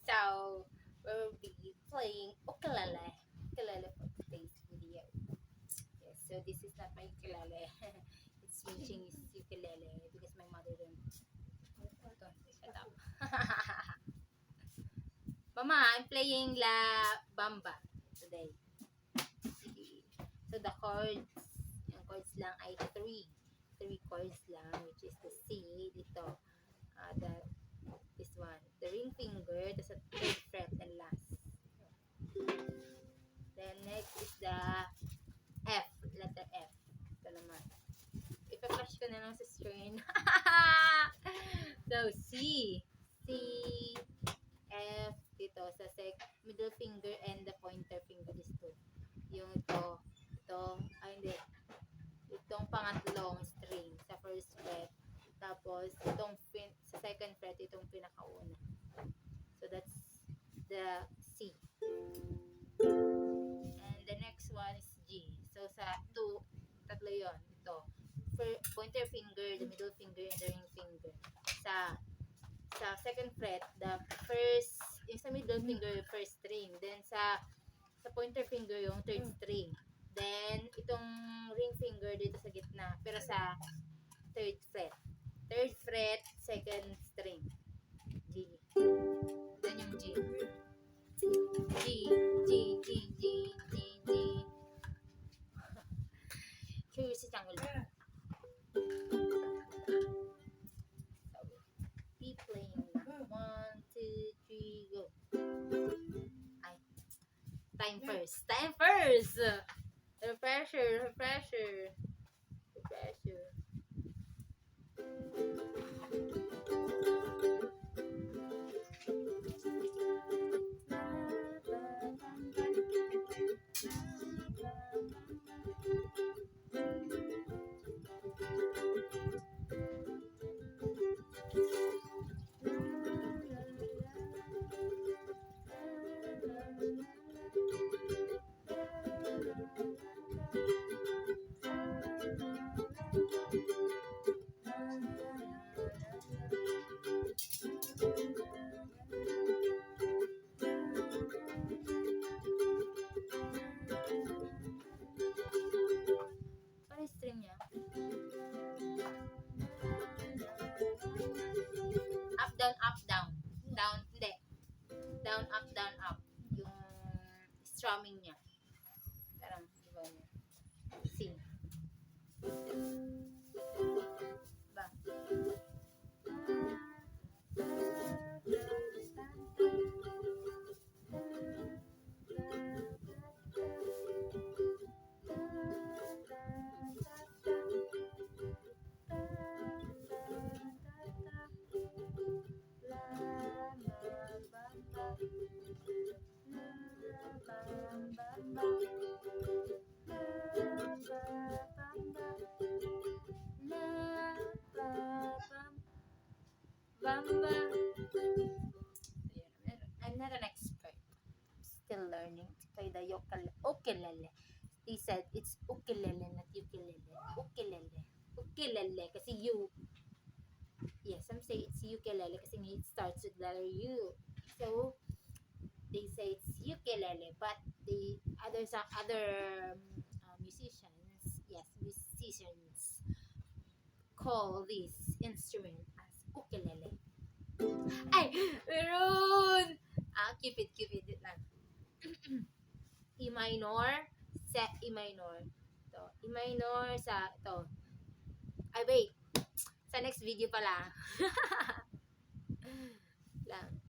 So, we'll be playing ukulele. Ukulele for today's video. Yes, so this is not my ukulele. It's Ching is ukulele because my mother don't. Shut up. Mama, I'm playing La Bamba today. Sige. So the chords, yung chords lang ay three chords lang, which is the C dito. This one, the ring finger, that's a third fret and last. Then next is the F, letter F. Ito naman. Ipa-flash ko na lang sa screen. So C, F, dito sa middle finger and the pointer finger is two. Yung ito, hindi. Itong pangatlong string sa first fret. Tapos, sa second fret, itong pinakauna. So, that's the C. And the next one is G. So, sa tatlo yun. Ito. Pointer finger, the middle finger, and the ring finger. Sa second fret, yung sa middle finger, first string. Then, sa pointer finger, yung third string. Then, itong ring finger dito sa gitna. Pero sa third fret. Third fret, second string. G. Then yung G. G. Curious si Changul. So, be playing na. 1, 2, 3, go. Ay. Time first. Pressure. Ano yung string niya? Up, down, up, down. Down, hindi. Down, up. Yung strumming niya. Parang, diba niya? C. Ba? Bamba. I'm not an expert. Still learning to play the ukulele. They said it's ukulele, not ukulele. Ukulele. Kasi yes, some say it's ukulele kasi it starts with letter U. So, they say it's ukulele, but the other musicians call this instrument as ukulele. Ay, meron! Keep it lang. E minor, E minor. Ito, E minor sa ito. Ay, wait. Sa next video pala.